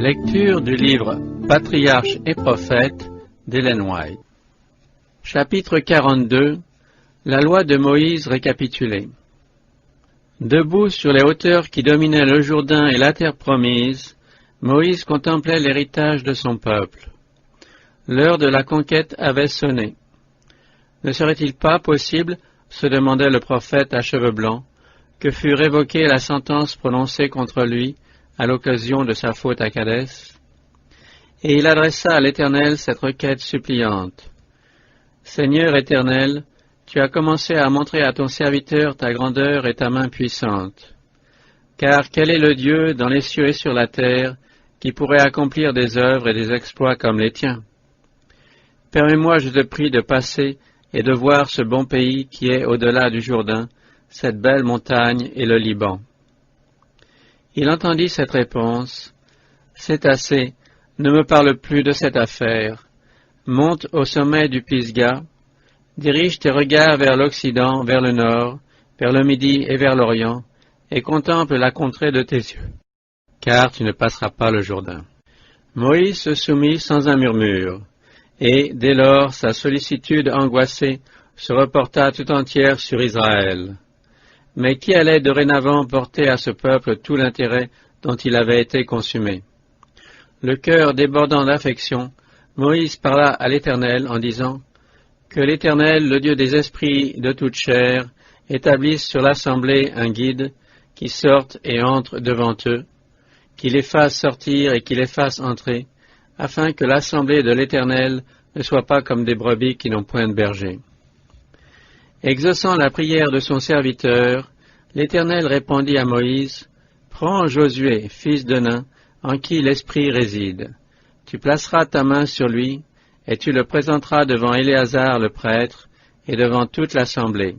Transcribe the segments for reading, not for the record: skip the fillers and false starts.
Lecture du livre Patriarches et prophètes d'Ellen White. Chapitre 42. La loi de Moïse récapitulée. Debout sur les hauteurs qui dominaient le Jourdain et la terre promise, Moïse contemplait l'héritage de son peuple. L'heure de la conquête avait sonné. Ne serait-il pas possible, se demandait le prophète à cheveux blancs, que fût révoquée la sentence prononcée contre lui à l'occasion de sa faute à Kadès? Et il adressa à l'Éternel cette requête suppliante. Seigneur éternel, tu as commencé à montrer à ton serviteur ta grandeur et ta main puissante. Car quel est le Dieu dans les cieux et sur la terre qui pourrait accomplir des œuvres et des exploits comme les tiens? Permets-moi, je te prie, de passer et de voir ce bon pays qui est au-delà du Jourdain, cette belle montagne et le Liban. Il entendit cette réponse. C'est assez, ne me parle plus de cette affaire. Monte au sommet du Pisga, dirige tes regards vers l'Occident, vers le Nord, vers le Midi et vers l'Orient, et contemple la contrée de tes yeux, car tu ne passeras pas le Jourdain. Moïse se soumit sans un murmure, et dès lors sa sollicitude angoissée se reporta tout entière sur Israël. Mais qui allait dorénavant porter à ce peuple tout l'intérêt dont il avait été consumé? Le cœur débordant d'affection, Moïse parla à l'Éternel en disant « Que l'Éternel, le Dieu des esprits de toute chair, établisse sur l'assemblée un guide qui sorte et entre devant eux, qui les fasse sortir et qui les fasse entrer, afin que l'assemblée de l'Éternel ne soit pas comme des brebis qui n'ont point de berger. » Exaucant la prière de son serviteur, l'Éternel répondit à Moïse, « Prends Josué, fils de Nun, en qui l'Esprit réside. Tu placeras ta main sur lui, et tu le présenteras devant Éléazar le prêtre, et devant toute l'assemblée.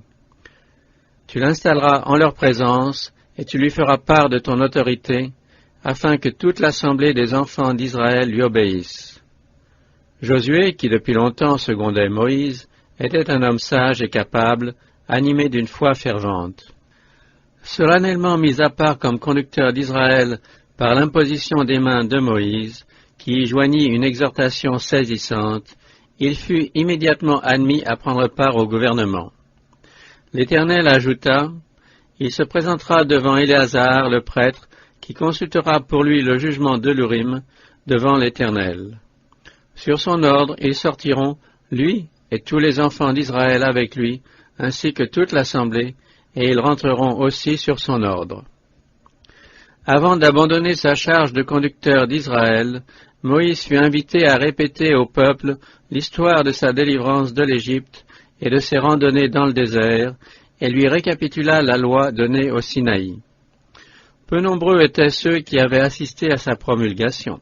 Tu l'installeras en leur présence, et tu lui feras part de ton autorité, afin que toute l'assemblée des enfants d'Israël lui obéisse. » Josué, qui depuis longtemps secondait Moïse, était un homme sage et capable, animé d'une foi fervente. Solennellement mis à part comme conducteur d'Israël par l'imposition des mains de Moïse, qui y joignit une exhortation saisissante, il fut immédiatement admis à prendre part au gouvernement. L'Éternel ajouta, « Il se présentera devant Éléazar le prêtre, qui consultera pour lui le jugement de l'Urim devant l'Éternel. Sur son ordre, ils sortiront, lui et tous les enfants d'Israël avec lui, ainsi que toute l'assemblée, et ils rentreront aussi sur son ordre. » Avant d'abandonner sa charge de conducteur d'Israël, Moïse fut invité à répéter au peuple l'histoire de sa délivrance de l'Égypte et de ses randonnées dans le désert, et lui récapitula la loi donnée au Sinaï. Peu nombreux étaient ceux qui avaient assisté à sa promulgation.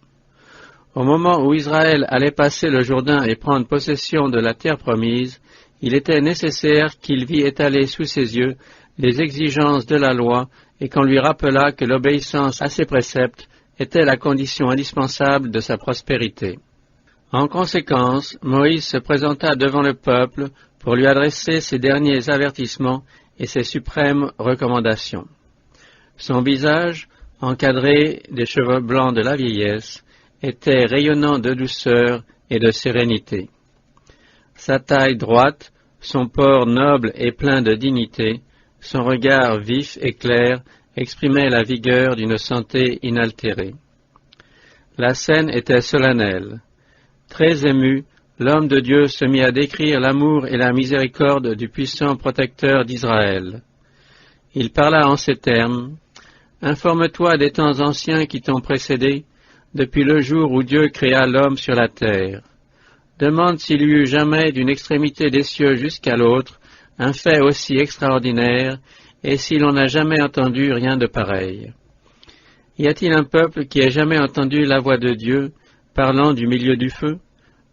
Au moment où Israël allait passer le Jourdain et prendre possession de la terre promise, il était nécessaire qu'il vît étaler sous ses yeux les exigences de la loi et qu'on lui rappelât que l'obéissance à ses préceptes était la condition indispensable de sa prospérité. En conséquence, Moïse se présenta devant le peuple pour lui adresser ses derniers avertissements et ses suprêmes recommandations. Son visage, encadré des cheveux blancs de la vieillesse, était rayonnant de douceur et de sérénité. Sa taille droite, son port noble et plein de dignité, son regard vif et clair exprimait la vigueur d'une santé inaltérée. La scène était solennelle. Très ému, l'homme de Dieu se mit à décrire l'amour et la miséricorde du puissant protecteur d'Israël. Il parla en ces termes, « Informe-toi des temps anciens qui t'ont précédé, depuis le jour où Dieu créa l'homme sur la terre. Demande s'il y eut jamais d'une extrémité des cieux jusqu'à l'autre un fait aussi extraordinaire, et si l'on n'a jamais entendu rien de pareil. Y a-t-il un peuple qui ait jamais entendu la voix de Dieu parlant du milieu du feu,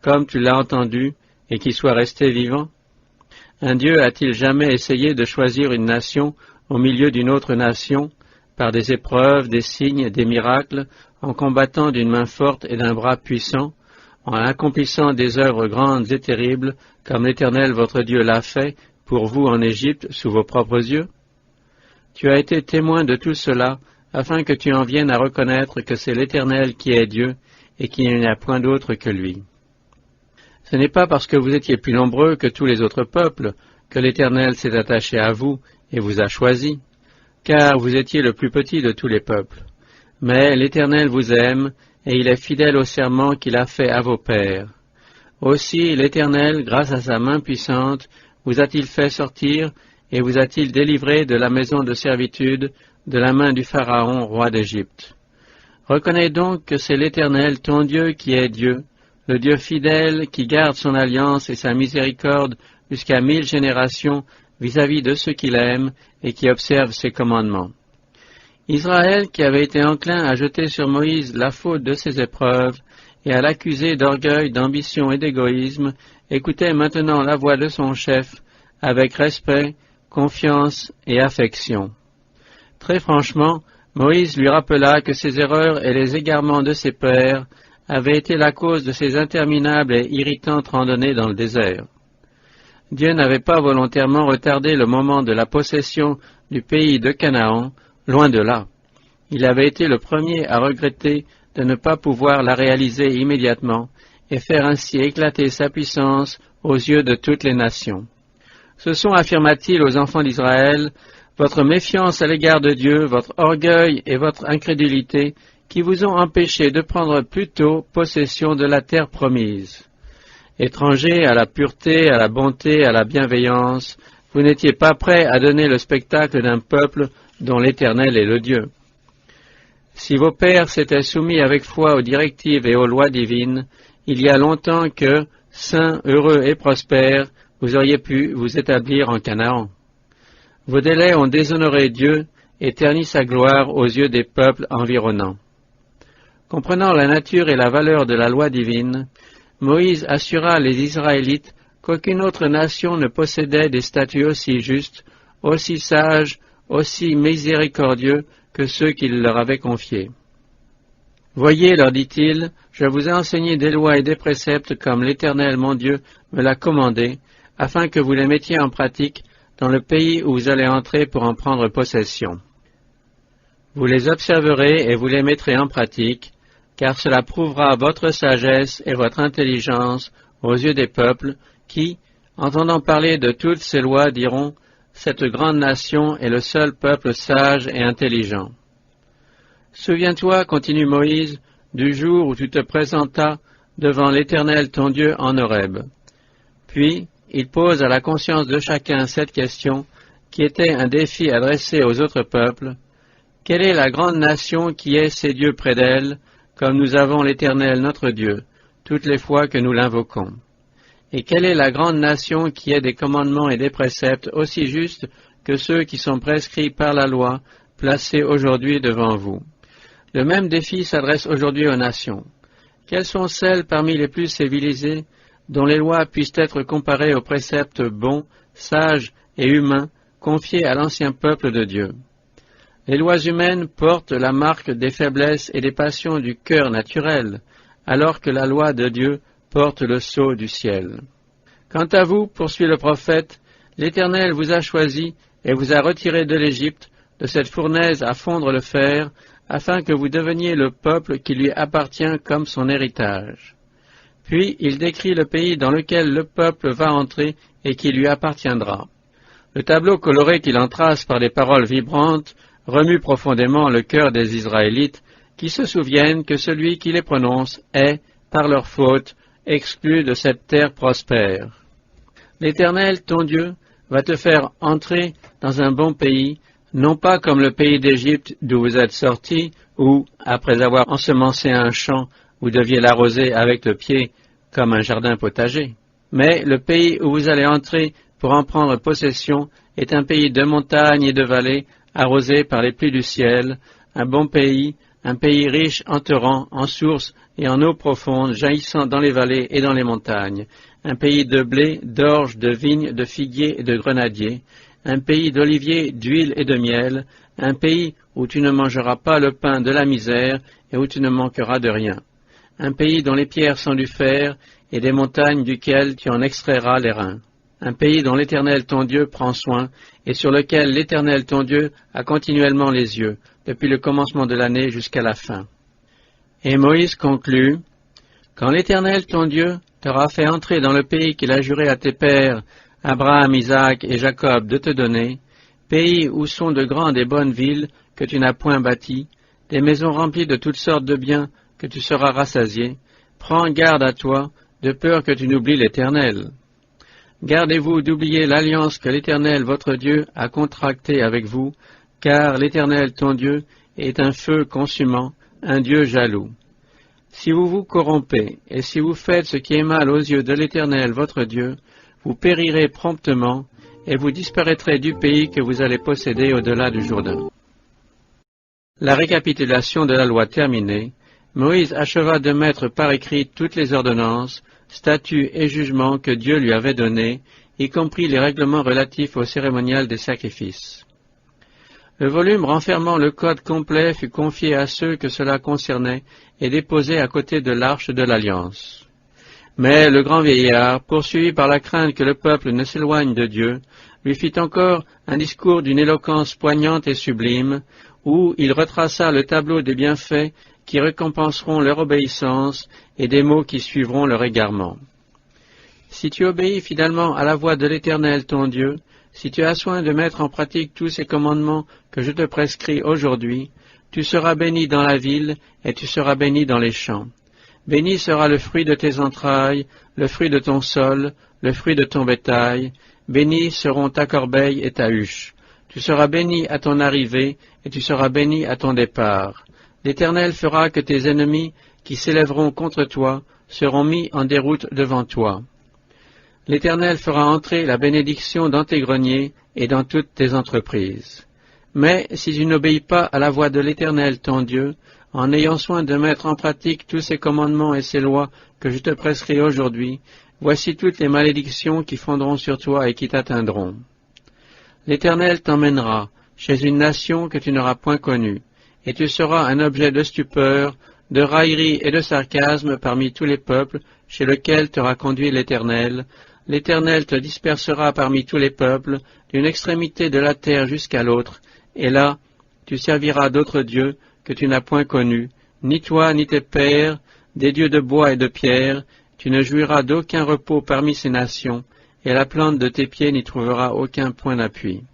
comme tu l'as entendu, et qui soit resté vivant? Un Dieu a-t-il jamais essayé de choisir une nation au milieu d'une autre nation, par des épreuves, des signes, des miracles, en combattant d'une main forte et d'un bras puissant, en accomplissant des œuvres grandes et terribles, comme l'Éternel votre Dieu l'a fait pour vous en Égypte sous vos propres yeux? Tu as été témoin de tout cela, afin que tu en viennes à reconnaître que c'est l'Éternel qui est Dieu, et qu'il n'y a point d'autre que lui. Ce n'est pas parce que vous étiez plus nombreux que tous les autres peuples que l'Éternel s'est attaché à vous et vous a choisi, car vous étiez le plus petit de tous les peuples. Mais l'Éternel vous aime, et il est fidèle au serment qu'il a fait à vos pères. Aussi l'Éternel, grâce à sa main puissante, vous a-t-il fait sortir, et vous a-t-il délivré de la maison de servitude, de la main du Pharaon, roi d'Égypte. Reconnais donc que c'est l'Éternel, ton Dieu, qui est Dieu, le Dieu fidèle qui garde son alliance et sa miséricorde jusqu'à 1000 générations vis-à-vis de ceux qu'il aime et qui observent ses commandements. Israël, qui avait été enclin à jeter sur Moïse la faute de ses épreuves et à l'accuser d'orgueil, d'ambition et d'égoïsme, écoutait maintenant la voix de son chef avec respect, confiance et affection. Très franchement, Moïse lui rappela que ses erreurs et les égarements de ses pères avaient été la cause de ses interminables et irritantes randonnées dans le désert. Dieu n'avait pas volontairement retardé le moment de la possession du pays de Canaan, loin de là. Il avait été le premier à regretter de ne pas pouvoir la réaliser immédiatement et faire ainsi éclater sa puissance aux yeux de toutes les nations. Ce sont, affirma-t-il aux enfants d'Israël, votre méfiance à l'égard de Dieu, votre orgueil et votre incrédulité qui vous ont empêché de prendre plus tôt possession de la terre promise. Étrangers à la pureté, à la bonté, à la bienveillance, vous n'étiez pas prêts à donner le spectacle d'un peuple dont l'Éternel est le Dieu. Si vos pères s'étaient soumis avec foi aux directives et aux lois divines, il y a longtemps que, saints, heureux et prospères, vous auriez pu vous établir en Canaan. Vos délais ont déshonoré Dieu et terni sa gloire aux yeux des peuples environnants. Comprenant la nature et la valeur de la loi divine, Moïse assura les Israélites qu'aucune autre nation ne possédait des statuts aussi justes, aussi sages, aussi miséricordieux que ceux qu'il leur avait confiés. Voyez, leur dit-il, je vous ai enseigné des lois et des préceptes comme l'Éternel mon Dieu me l'a commandé, afin que vous les mettiez en pratique dans le pays où vous allez entrer pour en prendre possession. Vous les observerez et vous les mettrez en pratique, car cela prouvera votre sagesse et votre intelligence aux yeux des peuples qui, entendant parler de toutes ces lois, diront « Cette grande nation est le seul peuple sage et intelligent. » Souviens-toi, continue Moïse, du jour où tu te présentas devant l'Éternel ton Dieu en Horeb. Puis, il pose à la conscience de chacun cette question, qui était un défi adressé aux autres peuples. Quelle est la grande nation qui ait ses dieux près d'elle, comme nous avons l'Éternel notre Dieu, toutes les fois que nous l'invoquons? Et quelle est la grande nation qui ait des commandements et des préceptes aussi justes que ceux qui sont prescrits par la loi, placés aujourd'hui devant vous? Le même défi s'adresse aujourd'hui aux nations. Quelles sont celles parmi les plus civilisées dont les lois puissent être comparées aux préceptes bons, sages et humains confiés à l'ancien peuple de Dieu? Les lois humaines portent la marque des faiblesses et des passions du cœur naturel, alors que la loi de Dieu porte le sceau du ciel. Quant à vous, poursuit le prophète, l'Éternel vous a choisi et vous a retiré de l'Égypte, de cette fournaise à fondre le fer, afin que vous deveniez le peuple qui lui appartient comme son héritage. Puis il décrit le pays dans lequel le peuple va entrer et qui lui appartiendra. Le tableau coloré qu'il en trace par des paroles vibrantes remue profondément le cœur des Israélites, qui se souviennent que celui qui les prononce est, par leur faute, exclu de cette terre prospère. L'Éternel, ton Dieu, va te faire entrer dans un bon pays, non pas comme le pays d'Égypte d'où vous êtes sortis, où, après avoir ensemencé un champ, vous deviez l'arroser avec le pied comme un jardin potager. Mais le pays où vous allez entrer pour en prendre possession est un pays de montagnes et de vallées, arrosé par les pluies du ciel, un bon pays, un pays riche en torrents, en sources et en eaux profondes jaillissant dans les vallées et dans les montagnes, un pays de blé, d'orge, de vignes, de figuiers et de grenadiers, un pays d'oliviers, d'huile et de miel, un pays où tu ne mangeras pas le pain de la misère et où tu ne manqueras de rien, un pays dont les pierres sont du fer et des montagnes duquel tu en extrairas les reins. un pays dont l'Éternel ton Dieu prend soin, et sur lequel l'Éternel ton Dieu a continuellement les yeux, depuis le commencement de l'année jusqu'à la fin. Et Moïse conclut, quand l'Éternel ton Dieu t'aura fait entrer dans le pays qu'il a juré à tes pères, Abraham, Isaac et Jacob, de te donner, pays où sont de grandes et bonnes villes que tu n'as point bâties, des maisons remplies de toutes sortes de biens que tu seras rassasié, prends garde à toi, de peur que tu n'oublies l'Éternel. Gardez-vous d'oublier l'alliance que l'Éternel votre Dieu a contractée avec vous, car l'Éternel ton Dieu est un feu consumant, un Dieu jaloux. Si vous vous corrompez, et si vous faites ce qui est mal aux yeux de l'Éternel votre Dieu, vous périrez promptement, et vous disparaîtrez du pays que vous allez posséder au-delà du Jourdain. La récapitulation de la loi terminée, Moïse acheva de mettre par écrit toutes les ordonnances, statuts et jugements que Dieu lui avait donnés, y compris les règlements relatifs au cérémonial des sacrifices. Le volume renfermant le code complet fut confié à ceux que cela concernait et déposé à côté de l'arche de l'Alliance. Mais le grand vieillard, poursuivi par la crainte que le peuple ne s'éloigne de Dieu, lui fit encore un discours d'une éloquence poignante et sublime, où il retraça le tableau des bienfaits qui récompenseront leur obéissance et des maux qui suivront leur égarement. Si tu obéis fidèlement à la voix de l'Éternel ton Dieu, si tu as soin de mettre en pratique tous ces commandements que je te prescris aujourd'hui, tu seras béni dans la ville et tu seras béni dans les champs. Béni sera le fruit de tes entrailles, le fruit de ton sol, le fruit de ton bétail. Bénis seront ta corbeille et ta huche. Tu seras béni à ton arrivée et tu seras béni à ton départ. L'Éternel fera que tes ennemis qui s'élèveront contre toi seront mis en déroute devant toi. L'Éternel fera entrer la bénédiction dans tes greniers et dans toutes tes entreprises. Mais si tu n'obéis pas à la voix de l'Éternel ton Dieu, en ayant soin de mettre en pratique tous ces commandements et ces lois que je te prescris aujourd'hui, voici toutes les malédictions qui fondront sur toi et qui t'atteindront. L'Éternel t'emmènera chez une nation que tu n'auras point connue, et tu seras un objet de stupeur, de raillerie et de sarcasme parmi tous les peuples chez lesquels t'aura conduit l'Éternel. L'Éternel te dispersera parmi tous les peuples, d'une extrémité de la terre jusqu'à l'autre, et là tu serviras d'autres dieux que tu n'as point connus, ni toi ni tes pères, des dieux de bois et de pierre. Tu ne jouiras d'aucun repos parmi ces nations, et la plante de tes pieds n'y trouvera aucun point d'appui.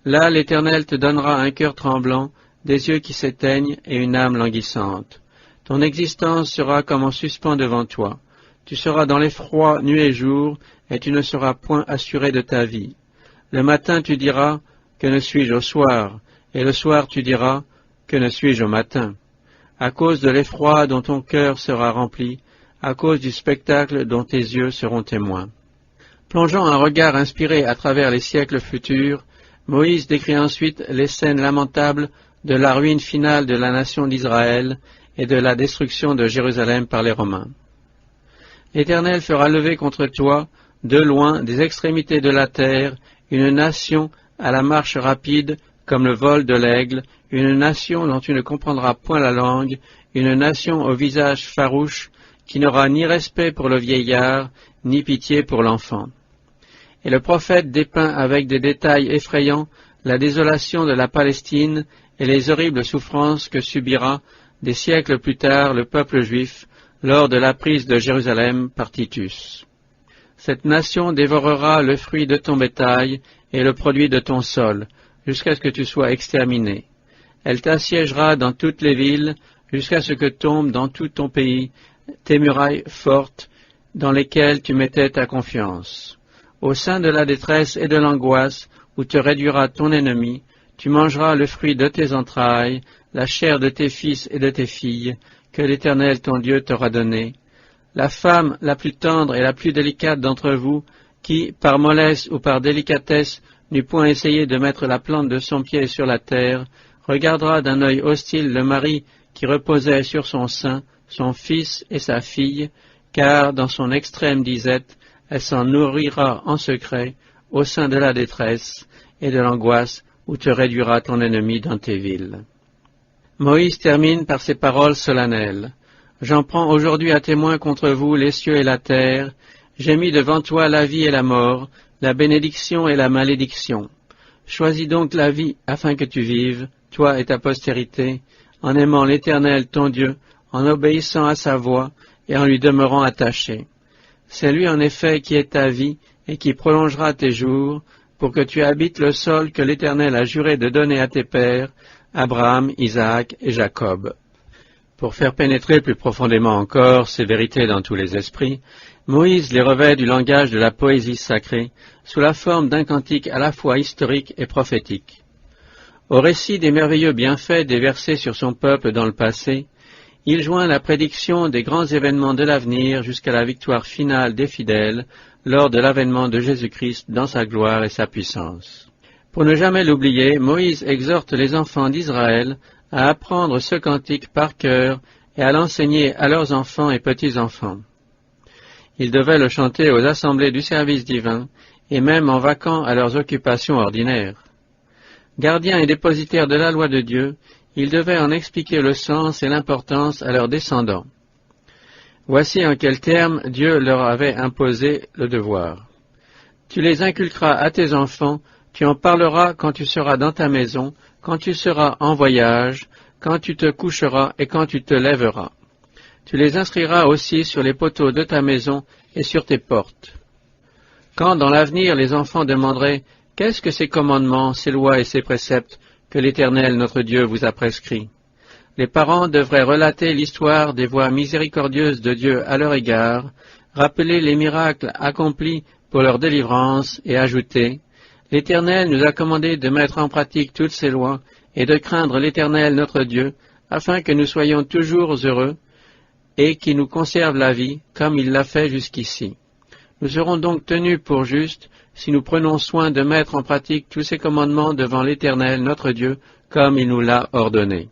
Là l'Éternel te donnera un cœur tremblant, des yeux qui s'éteignent et une âme languissante. Ton existence sera comme en suspens devant toi. Tu seras dans l'effroi nuit et jour, et tu ne seras point assuré de ta vie. Le matin tu diras, que ne suis-je au soir, et le soir tu diras, que ne suis-je au matin, à cause de l'effroi dont ton cœur sera rempli, à cause du spectacle dont tes yeux seront témoins. Plongeant un regard inspiré à travers les siècles futurs, Moïse décrit ensuite les scènes lamentables de la ruine finale de la nation d'Israël et de la destruction de Jérusalem par les Romains. L'Éternel fera lever contre toi, de loin, des extrémités de la terre, une nation à la marche rapide, comme le vol de l'aigle, une nation dont tu ne comprendras point la langue, une nation au visage farouche, qui n'aura ni respect pour le vieillard, ni pitié pour l'enfant. Et le prophète dépeint avec des détails effrayants la désolation de la Palestine et les horribles souffrances que subira, des siècles plus tard, le peuple juif, lors de la prise de Jérusalem par Titus. Cette nation dévorera le fruit de ton bétail et le produit de ton sol, jusqu'à ce que tu sois exterminé. Elle t'assiégera dans toutes les villes, jusqu'à ce que tombent dans tout ton pays tes murailles fortes, dans lesquelles tu mettais ta confiance. Au sein de la détresse et de l'angoisse, où te réduira ton ennemi, tu mangeras le fruit de tes entrailles, la chair de tes fils et de tes filles, que l'Éternel ton Dieu t'aura donné. La femme la plus tendre et la plus délicate d'entre vous, qui, par mollesse ou par délicatesse, n'eût point essayé de mettre la plante de son pied sur la terre, regardera d'un œil hostile le mari qui reposait sur son sein, son fils et sa fille, car dans son extrême disette, elle s'en nourrira en secret, au sein de la détresse et de l'angoisse, où te réduira ton ennemi dans tes villes. Moïse termine par ces paroles solennelles. J'en prends aujourd'hui à témoin contre vous les cieux et la terre. J'ai mis devant toi la vie et la mort, la bénédiction et la malédiction. Choisis donc la vie afin que tu vives, toi et ta postérité, en aimant l'Éternel ton Dieu, en obéissant à sa voix et en lui demeurant attaché. C'est lui en effet qui est ta vie et qui prolongera tes jours, pour que tu habites le sol que l'Éternel a juré de donner à tes pères, Abraham, Isaac et Jacob. Pour faire pénétrer plus profondément encore ces vérités dans tous les esprits, Moïse les revêt du langage de la poésie sacrée, sous la forme d'un cantique à la fois historique et prophétique. Au récit des merveilleux bienfaits déversés sur son peuple dans le passé, il joint la prédiction des grands événements de l'avenir jusqu'à la victoire finale des fidèles lors de l'avènement de Jésus-Christ dans sa gloire et sa puissance. Pour ne jamais l'oublier, Moïse exhorte les enfants d'Israël à apprendre ce cantique par cœur et à l'enseigner à leurs enfants et petits-enfants. Ils devaient le chanter aux assemblées du service divin et même en vaquant à leurs occupations ordinaires. Gardiens et dépositaires de la loi de Dieu, ils devaient en expliquer le sens et l'importance à leurs descendants. Voici en quels termes Dieu leur avait imposé le devoir. Tu les inculqueras à tes enfants, tu en parleras quand tu seras dans ta maison, quand tu seras en voyage, quand tu te coucheras et quand tu te lèveras. Tu les inscriras aussi sur les poteaux de ta maison et sur tes portes. Quand dans l'avenir les enfants demanderaient « Qu'est-ce que ces commandements, ces lois et ces préceptes que l'Éternel notre Dieu vous a prescrits ?» Les parents devraient relater l'histoire des voies miséricordieuses de Dieu à leur égard, rappeler les miracles accomplis pour leur délivrance et ajouter « L'Éternel nous a commandé de mettre en pratique toutes ces lois et de craindre l'Éternel notre Dieu, afin que nous soyons toujours heureux et qu'il nous conserve la vie, comme il l'a fait jusqu'ici. Nous serons donc tenus pour justes si nous prenons soin de mettre en pratique tous ces commandements devant l'Éternel notre Dieu, comme il nous l'a ordonné. »